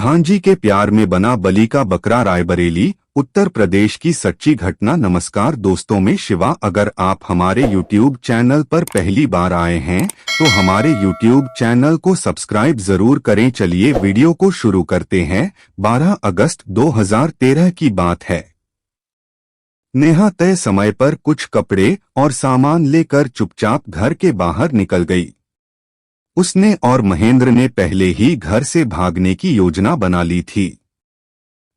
भांजी के प्यार में बना बलि का बकरा। रायबरेली उत्तर प्रदेश की सच्ची घटना। नमस्कार दोस्तों, मैं शिवा। अगर आप हमारे YouTube चैनल पर पहली बार आए हैं तो हमारे YouTube चैनल को सब्सक्राइब जरूर करें। चलिए वीडियो को शुरू करते हैं। 12 अगस्त 2013 की बात है। नेहा तय समय पर कुछ कपड़े और सामान लेकर चुपचाप घर के बाहर निकल गई। उसने और महेंद्र ने पहले ही घर से भागने की योजना बना ली थी।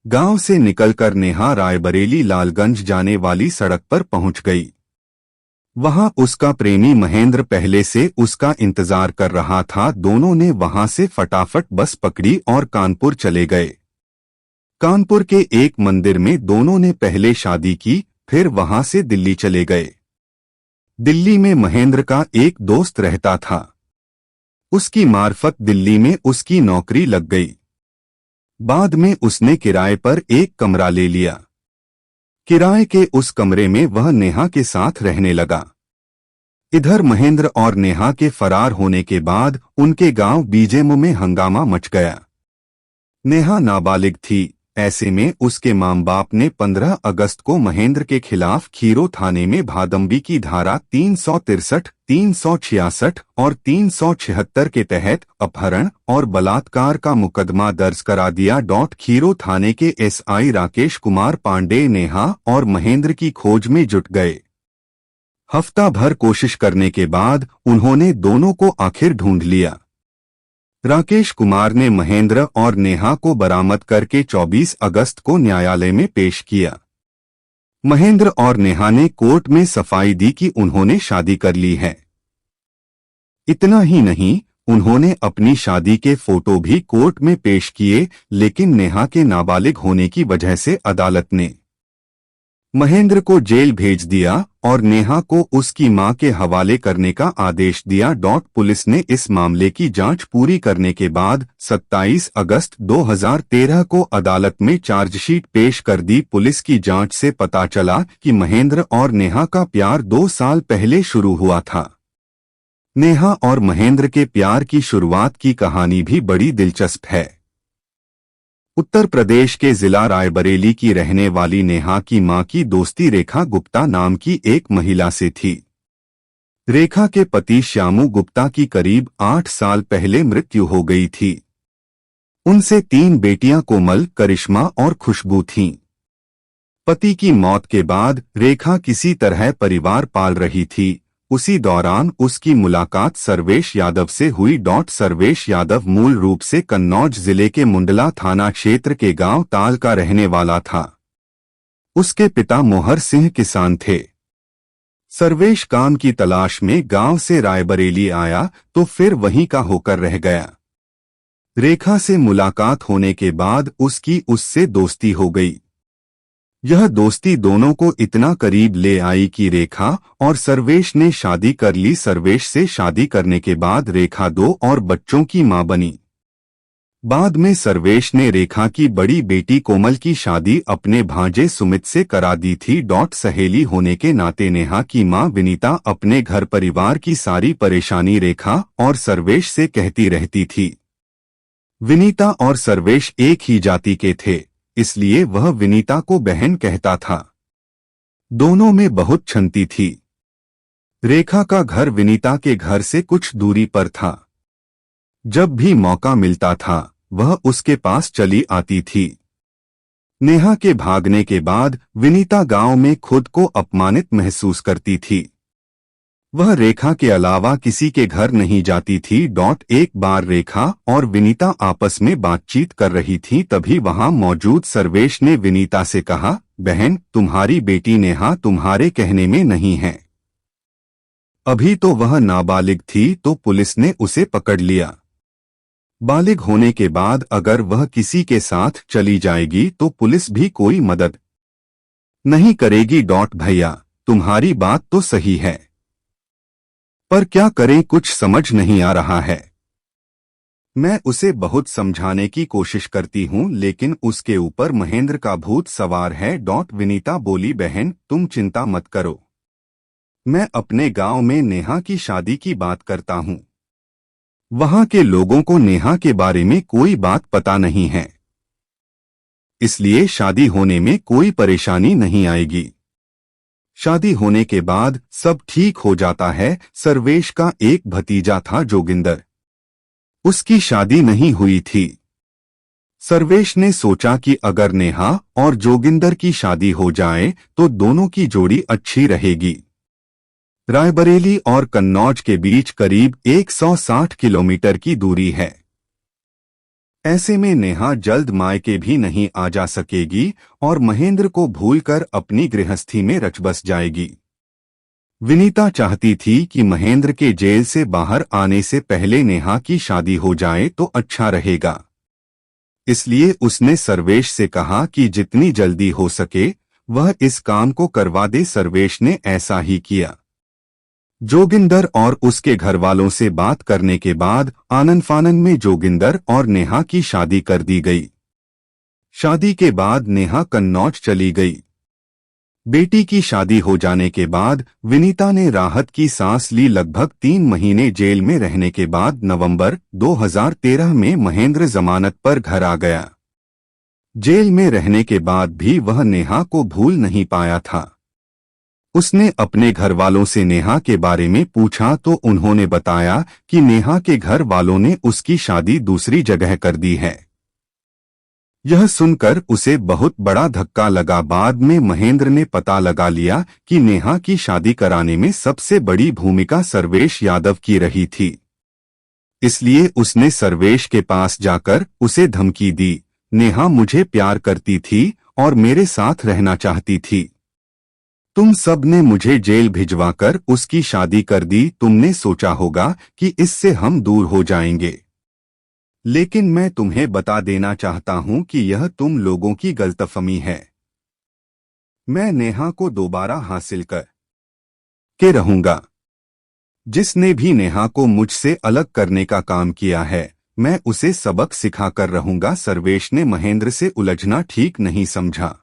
गांव से निकलकर नेहा रायबरेली लालगंज जाने वाली सड़क पर पहुंच गई। वहां उसका प्रेमी महेंद्र पहले से उसका इंतजार कर रहा था। दोनों ने वहां से फटाफट बस पकड़ी और कानपुर चले गए। कानपुर के एक मंदिर में दोनों ने पहले शादी की, फिर वहां से दिल्ली चले गए। दिल्ली में महेंद्र का एक दोस्त रहता था। उसकी मार्फत दिल्ली में उसकी नौकरी लग गई। बाद में उसने किराए पर एक कमरा ले लिया। किराए के उस कमरे में वह नेहा के साथ रहने लगा। इधर महेंद्र और नेहा के फरार होने के बाद उनके गांव बीजेमो में हंगामा मच गया। नेहा नाबालिग थी, ऐसे में उसके मां बाप ने 15 अगस्त को महेंद्र के खिलाफ खीरो थाने में भादंबी की धारा 363, 366 और 376 के तहत अपहरण और बलात्कार का मुकदमा दर्ज करा दिया। खीरो थाने के SI राकेश कुमार पांडे नेहा और महेंद्र की खोज में जुट गए। हफ्ता भर कोशिश करने के बाद उन्होंने दोनों को आखिर ढूंढ लिया। राकेश कुमार ने महेंद्र और नेहा को बरामद करके 24 अगस्त को न्यायालय में पेश किया। महेंद्र और नेहा ने कोर्ट में सफाई दी कि उन्होंने शादी कर ली है। इतना ही नहीं, उन्होंने अपनी शादी के फोटो भी कोर्ट में पेश किए, लेकिन नेहा के नाबालिग होने की वजह से अदालत ने महेंद्र को जेल भेज दिया और नेहा को उसकी मां के हवाले करने का आदेश दिया। पुलिस ने इस मामले की जांच पूरी करने के बाद 27 अगस्त 2013 को अदालत में चार्जशीट पेश कर दी। पुलिस की जांच से पता चला कि महेंद्र और नेहा का प्यार 2 साल पहले शुरू हुआ था। नेहा और महेंद्र के प्यार की शुरुआत की कहानी भी बड़ी दिलचस्प है। उत्तर प्रदेश के जिला रायबरेली की रहने वाली नेहा की मां की दोस्ती रेखा गुप्ता नाम की एक महिला से थी। रेखा के पति श्यामू गुप्ता की करीब 8 साल पहले मृत्यु हो गई थी। उनसे 3 बेटियां कोमल, करिश्मा और खुशबू थीं। पति की मौत के बाद रेखा किसी तरह परिवार पाल रही थी। उसी दौरान उसकी मुलाकात सर्वेश यादव से हुई। सर्वेश यादव मूल रूप से कन्नौज जिले के मुंडला थाना क्षेत्र के गांव ताल का रहने वाला था। उसके पिता मोहर सिंह किसान थे। सर्वेश काम की तलाश में गांव से रायबरेली आया तो फिर वहीं का होकर रह गया। रेखा से मुलाकात होने के बाद उसकी उससे दोस्ती हो गई। यह दोस्ती दोनों को इतना करीब ले आई कि रेखा और सर्वेश ने शादी कर ली। सर्वेश से शादी करने के बाद रेखा 2 और बच्चों की मां बनी। बाद में सर्वेश ने रेखा की बड़ी बेटी कोमल की शादी अपने भांजे सुमित से करा दी थी। सहेली होने के नाते नेहा की मां विनीता अपने घर परिवार की सारी परेशानी रेखा और सर्वेश से कहती रहती थी। विनीता और सर्वेश एक ही जाति के थे, इसलिए वह विनीता को बहन कहता था। दोनों में बहुत छनती थी। रेखा का घर विनीता के घर से कुछ दूरी पर था। जब भी मौका मिलता था वह उसके पास चली आती थी। नेहा के भागने के बाद विनीता गांव में खुद को अपमानित महसूस करती थी। वह रेखा के अलावा किसी के घर नहीं जाती थी। एक बार रेखा और विनीता आपस में बातचीत कर रही थी, तभी वहां मौजूद सर्वेश ने विनीता से कहा, बहन, तुम्हारी बेटी नेहा तुम्हारे कहने में नहीं है। अभी तो वह नाबालिग थी तो पुलिस ने उसे पकड़ लिया। बालिग होने के बाद अगर वह किसी के साथ चली जाएगी तो पुलिस भी कोई मदद नहीं करेगी। भैया, तुम्हारी बात तो सही है, पर क्या करें, कुछ समझ नहीं आ रहा है। मैं उसे बहुत समझाने की कोशिश करती हूँ, लेकिन उसके ऊपर महेंद्र का भूत सवार है। विनीता बोली, बहन, तुम चिंता मत करो, मैं अपने गांव में नेहा की शादी की बात करता हूँ। वहां के लोगों को नेहा के बारे में कोई बात पता नहीं है। इसलिए शादी होने में कोई परेशानी नहीं आएगी। शादी होने के बाद सब ठीक हो जाता है। सर्वेश का एक भतीजा था जोगिंदर, उसकी शादी नहीं हुई थी। सर्वेश ने सोचा कि अगर नेहा और जोगिंदर की शादी हो जाए तो दोनों की जोड़ी अच्छी रहेगी। रायबरेली और कन्नौज के बीच करीब 160 किलोमीटर की दूरी है। ऐसे में नेहा जल्द मायके भी नहीं आ जा सकेगी और महेंद्र को भूलकर अपनी गृहस्थी में रचबस जाएगी। विनीता चाहती थी कि महेंद्र के जेल से बाहर आने से पहले नेहा की शादी हो जाए तो अच्छा रहेगा। इसलिए उसने सर्वेश से कहा कि जितनी जल्दी हो सके वह इस काम को करवा दे। सर्वेश ने ऐसा ही किया। जोगिंदर और उसके घरवालों से बात करने के बाद आनन फानन में जोगिंदर और नेहा की शादी कर दी गई। शादी के बाद नेहा कन्नौज चली गई। बेटी की शादी हो जाने के बाद विनीता ने राहत की सांस ली। लगभग 3 महीने जेल में रहने के बाद नवंबर 2013 में महेंद्र जमानत पर घर आ गया। जेल में रहने के बाद भी वह नेहा को भूल नहीं पाया था। उसने अपने घर वालों से नेहा के बारे में पूछा तो उन्होंने बताया कि नेहा के घर वालों ने उसकी शादी दूसरी जगह कर दी है। यह सुनकर उसे बहुत बड़ा धक्का लगा। बाद में महेंद्र ने पता लगा लिया कि नेहा की शादी कराने में सबसे बड़ी भूमिका सर्वेश यादव की रही थी। इसलिए उसने सर्वेश के पास जाकर उसे धमकी दी, नेहा मुझे प्यार करती थी और मेरे साथ रहना चाहती थी। तुम सब ने मुझे जेल भिजवाकर उसकी शादी कर दी। तुमने सोचा होगा कि इससे हम दूर हो जाएंगे, लेकिन मैं तुम्हें बता देना चाहता हूं कि यह तुम लोगों की गलतफहमी है। मैं नेहा को दोबारा हासिल कर के रहूंगा। जिसने भी नेहा को मुझसे अलग करने का काम किया है, मैं उसे सबक सिखाकर रहूंगा। सर्वेश ने महेंद्र से उलझना ठीक नहीं समझा।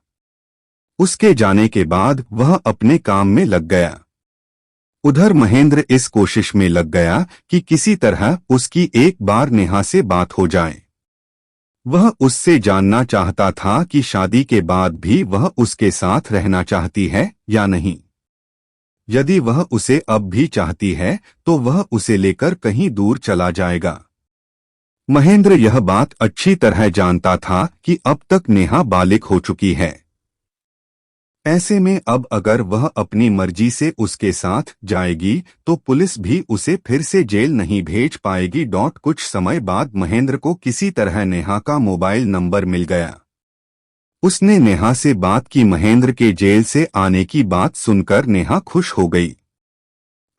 उसके जाने के बाद वह अपने काम में लग गया। उधर महेंद्र इस कोशिश में लग गया कि किसी तरह उसकी एक बार नेहा से बात हो जाए। वह उससे जानना चाहता था कि शादी के बाद भी वह उसके साथ रहना चाहती है या नहीं। यदि वह उसे अब भी चाहती है तो वह उसे लेकर कहीं दूर चला जाएगा। महेंद्र यह बात अच्छी तरह जानता था कि अब तक नेहा बालिग हो चुकी है। ऐसे में अब अगर वह अपनी मर्जी से उसके साथ जाएगी तो पुलिस भी उसे फिर से जेल नहीं भेज पाएगी। कुछ समय बाद महेंद्र को किसी तरह नेहा का मोबाइल नंबर मिल गया। उसने नेहा से बात की। महेंद्र के जेल से आने की बात सुनकर नेहा खुश हो गई।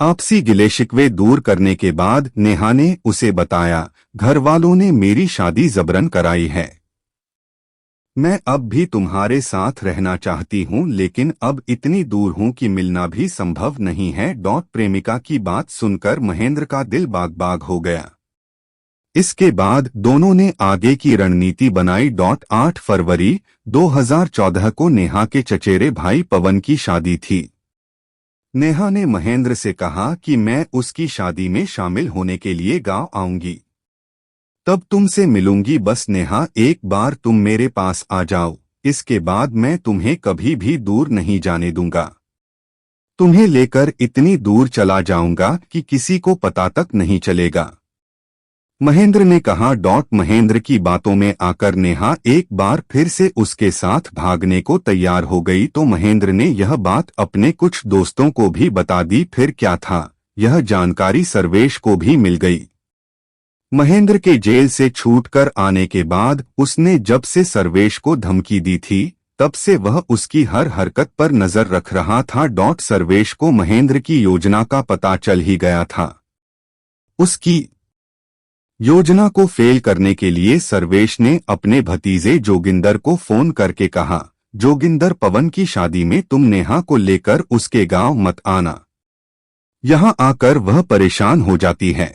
आपसी गिले शिकवे दूर करने के बाद नेहा ने उसे बताया, घर वालों ने मेरी शादी जबरन कराई है। मैं अब भी तुम्हारे साथ रहना चाहती हूँ, लेकिन अब इतनी दूर हूँ कि मिलना भी संभव नहीं है। प्रेमिका की बात सुनकर महेंद्र का दिल बाग बाग हो गया। इसके बाद दोनों ने आगे की रणनीति बनाई। 8 फरवरी 2014 को नेहा के चचेरे भाई पवन की शादी थी। नेहा ने महेंद्र से कहा कि मैं उसकी शादी में शामिल होने के लिए गांव आऊंगी, तब तुमसे मिलूंगी। बस नेहा, एक बार तुम मेरे पास आ जाओ, इसके बाद मैं तुम्हें कभी भी दूर नहीं जाने दूंगा। तुम्हें लेकर इतनी दूर चला जाऊंगा कि किसी को पता तक नहीं चलेगा। महेंद्र ने कहा। महेंद्र की बातों में आकर नेहा एक बार फिर से उसके साथ भागने को तैयार हो गई तो महेंद्र ने यह बात अपने कुछ दोस्तों को भी बता दी। फिर क्या था, यह जानकारी सर्वेश को भी मिल गई। महेंद्र के जेल से छूटकर आने के बाद उसने जब से सर्वेश को धमकी दी थी तब से वह उसकी हर हरकत पर नजर रख रहा था। सर्वेश को महेंद्र की योजना का पता चल ही गया था। उसकी योजना को फेल करने के लिए सर्वेश ने अपने भतीजे जोगिंदर को फोन करके कहा, जोगिंदर, पवन की शादी में तुम नेहा को लेकर उसके गांव मत आना। यहां आकर वह परेशान हो जाती है।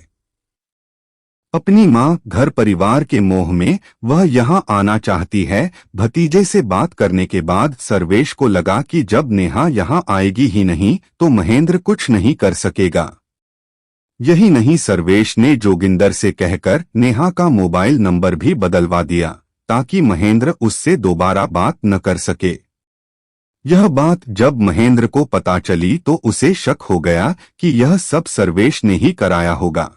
अपनी मां, घर परिवार के मोह में वह यहां आना चाहती है। भतीजे से बात करने के बाद सर्वेश को लगा कि जब नेहा यहां आएगी ही नहीं तो महेंद्र कुछ नहीं कर सकेगा। यही नहीं, सर्वेश ने जोगिंदर से कहकर नेहा का मोबाइल नंबर भी बदलवा दिया। ताकि महेंद्र उससे दोबारा बात न कर सके। यह बात जब महेंद्र को पता चली तो उसे शक हो गया कि यह सब सर्वेश ने ही कराया होगा।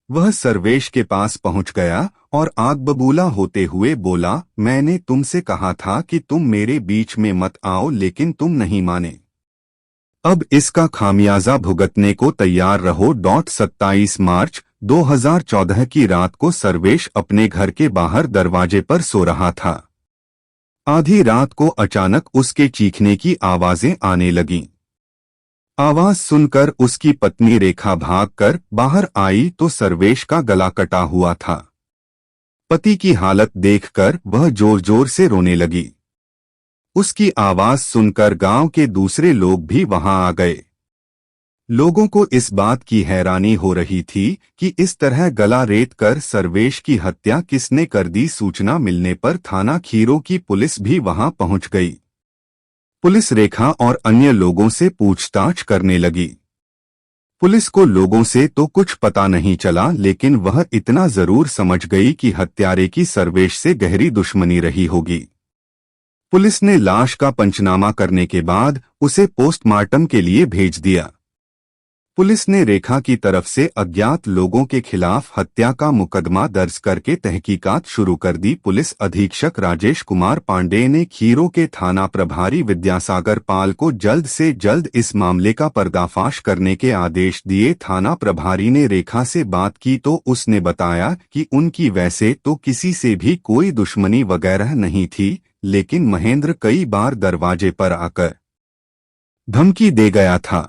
वह सर्वेश के पास पहुंच गया और आग बबूला होते हुए बोला, मैंने तुमसे कहा था कि तुम मेरे बीच में मत आओ, लेकिन तुम नहीं माने। अब इसका खामियाजा भुगतने को तैयार रहो। 27 मार्च 2014 की रात को सर्वेश अपने घर के बाहर दरवाजे पर सो रहा था। आधी रात को अचानक उसके चीखने की आवाजें आने लगीं। आवाज सुनकर उसकी पत्नी रेखा भागकर बाहर आई तो सर्वेश का गला कटा हुआ था। पति की हालत देखकर वह जोर जोर से रोने लगी। उसकी आवाज सुनकर गांव के दूसरे लोग भी वहां आ गए। लोगों को इस बात की हैरानी हो रही थी कि इस तरह गला रेत कर सर्वेश की हत्या किसने कर दी। सूचना मिलने पर थाना खीरों की पुलिस भी वहां पहुंच गई। पुलिस रेखा और अन्य लोगों से पूछताछ करने लगी। पुलिस को लोगों से तो कुछ पता नहीं चला, लेकिन वह इतना जरूर समझ गई कि हत्यारे की सर्वेश से गहरी दुश्मनी रही होगी। पुलिस ने लाश का पंचनामा करने के बाद उसे पोस्टमार्टम के लिए भेज दिया। पुलिस ने रेखा की तरफ से अज्ञात लोगों के खिलाफ हत्या का मुकदमा दर्ज करके तहकीकात शुरू कर दी। पुलिस अधीक्षक राजेश कुमार पांडे ने खीरों के थाना प्रभारी विद्यासागर पाल को जल्द से जल्द इस मामले का पर्दाफाश करने के आदेश दिए। थाना प्रभारी ने रेखा से बात की तो उसने बताया कि उनकी वैसे तो किसी से भी कोई दुश्मनी वगैरह नहीं थी, लेकिन महेंद्र कई बार दरवाजे पर आकर धमकी दे गया था।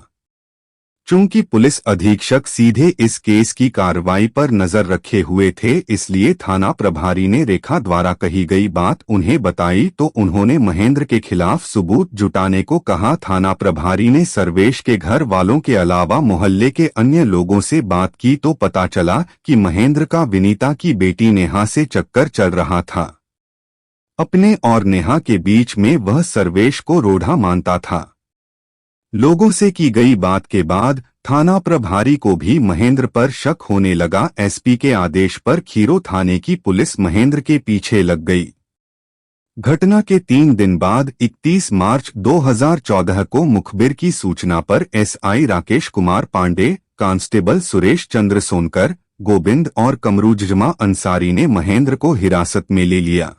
चूंकि पुलिस अधीक्षक सीधे इस केस की कार्रवाई पर नजर रखे हुए थे, इसलिए थाना प्रभारी ने रेखा द्वारा कही गई बात उन्हें बताई तो उन्होंने महेंद्र के खिलाफ सबूत जुटाने को कहा। थाना प्रभारी ने सर्वेश के घर वालों के अलावा मोहल्ले के अन्य लोगों से बात की तो पता चला कि महेंद्र का विनीता की बेटी नेहा से चक्कर चल रहा था। अपने और नेहा के बीच में वह सर्वेश को रोढ़ा मानता था। लोगों से की गई बात के बाद थाना प्रभारी को भी महेंद्र पर शक होने लगा। एसपी के आदेश पर खीरों थाने की पुलिस महेंद्र के पीछे लग गई। घटना के 3 दिन बाद 31 मार्च 2014 को मुखबिर की सूचना पर एसआई राकेश कुमार पांडे, कांस्टेबल सुरेश चंद्र सोनकर, गोविंद और कमरुज्जमा अंसारी ने महेंद्र को हिरासत में ले लिया।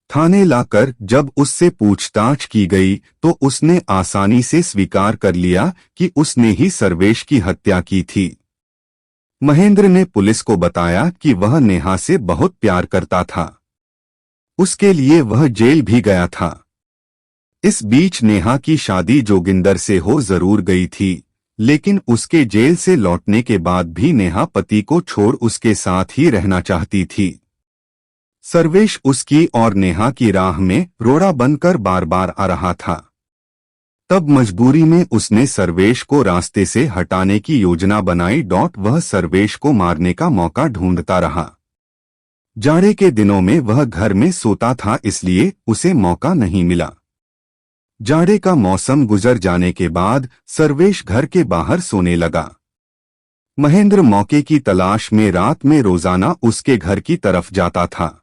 थाने लाकर जब उससे पूछताछ की गई तो उसने आसानी से स्वीकार कर लिया कि उसने ही सर्वेश की हत्या की थी। महेंद्र ने पुलिस को बताया कि वह नेहा से बहुत प्यार करता था। उसके लिए वह जेल भी गया था। इस बीच नेहा की शादी जोगिंदर से हो जरूर गई थी, लेकिन उसके जेल से लौटने के बाद भी नेहा पति को छोड़ उसके साथ ही रहना चाहती थी। सर्वेश उसकी और नेहा की राह में रोड़ा बनकर बार बार आ रहा था। तब मजबूरी में उसने सर्वेश को रास्ते से हटाने की योजना बनाई। वह सर्वेश को मारने का मौका ढूंढता रहा। जाड़े के दिनों में वह घर में सोता था, इसलिए उसे मौका नहीं मिला। जाड़े का मौसम गुजर जाने के बाद सर्वेश घर के बाहर सोने लगा। महेंद्र मौके की तलाश में रात में रोजाना उसके घर की तरफ जाता था।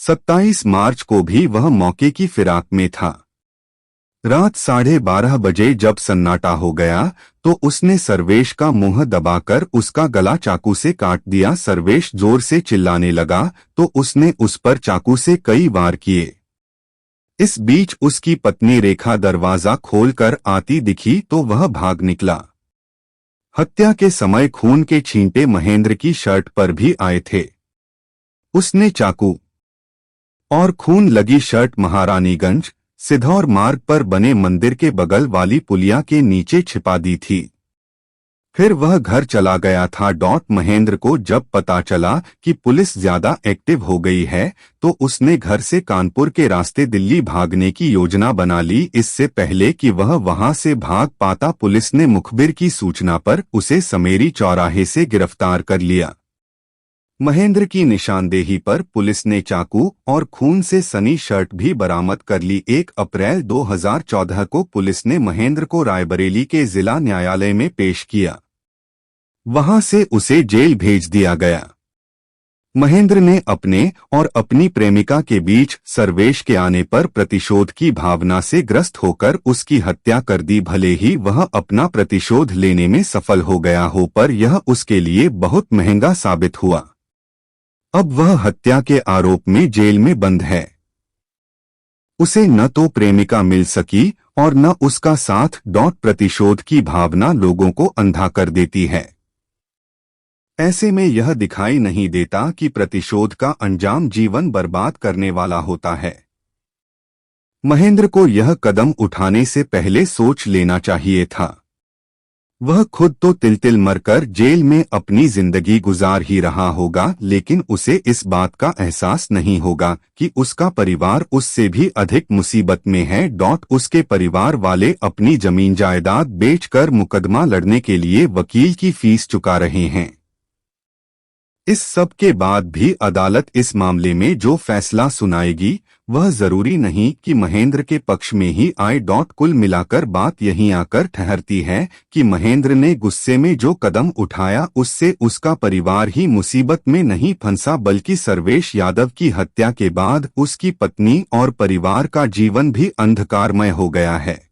27 मार्च को भी वह मौके की फिराक में था। रात 12:30 बजे जब सन्नाटा हो गया तो उसने सर्वेश का मुंह दबाकर उसका गला चाकू से काट दिया। सर्वेश जोर से चिल्लाने लगा तो उसने उस पर चाकू से कई वार किए। इस बीच उसकी पत्नी रेखा दरवाजा खोलकर आती दिखी तो वह भाग निकला। हत्या के समय खून के छींटे महेंद्र की शर्ट पर भी आए थे। उसने चाकू और खून लगी शर्ट महारानीगंज सिधौर मार्ग पर बने मंदिर के बगल वाली पुलिया के नीचे छिपा दी थी। फिर वह घर चला गया था। महेंद्र को जब पता चला कि पुलिस ज्यादा एक्टिव हो गई है तो उसने घर से कानपुर के रास्ते दिल्ली भागने की योजना बना ली। इससे पहले कि वह वहां से भाग पाता, पुलिस ने मुखबिर की सूचना पर उसे समेरी चौराहे से गिरफ्तार कर लिया। महेंद्र की निशानदेही पर पुलिस ने चाकू और खून से सनी शर्ट भी बरामद कर ली। 1 अप्रैल 2014 को पुलिस ने महेंद्र को रायबरेली के जिला न्यायालय में पेश किया। वहां से उसे जेल भेज दिया गया। महेंद्र ने अपने और अपनी प्रेमिका के बीच सर्वेश के आने पर प्रतिशोध की भावना से ग्रस्त होकर उसकी हत्या कर दी। भले ही वह अपना प्रतिशोध लेने में सफल हो गया हो, पर यह उसके लिए बहुत महंगा साबित हुआ। अब वह हत्या के आरोप में जेल में बंद है। उसे न तो प्रेमिका मिल सकी और न उसका साथ। प्रतिशोध की भावना लोगों को अंधा कर देती है। ऐसे में यह दिखाई नहीं देता कि प्रतिशोध का अंजाम जीवन बर्बाद करने वाला होता है। महेंद्र को यह कदम उठाने से पहले सोच लेना चाहिए था। वह खुद तो तिल मरकर जेल में अपनी जिंदगी गुजार ही रहा होगा, लेकिन उसे इस बात का एहसास नहीं होगा कि उसका परिवार उससे भी अधिक मुसीबत में है। उसके परिवार वाले अपनी जमीन जायदाद बेचकर मुकदमा लड़ने के लिए वकील की फीस चुका रहे हैं। इस सब के बाद भी अदालत इस मामले में जो फैसला सुनाएगी वह जरूरी नहीं कि महेंद्र के पक्ष में ही आए। कुल मिलाकर बात यहीं आकर ठहरती है कि महेंद्र ने गुस्से में जो कदम उठाया उससे उसका परिवार ही मुसीबत में नहीं फंसा, बल्कि सर्वेश यादव की हत्या के बाद उसकी पत्नी और परिवार का जीवन भी अंधकारमय हो गया है।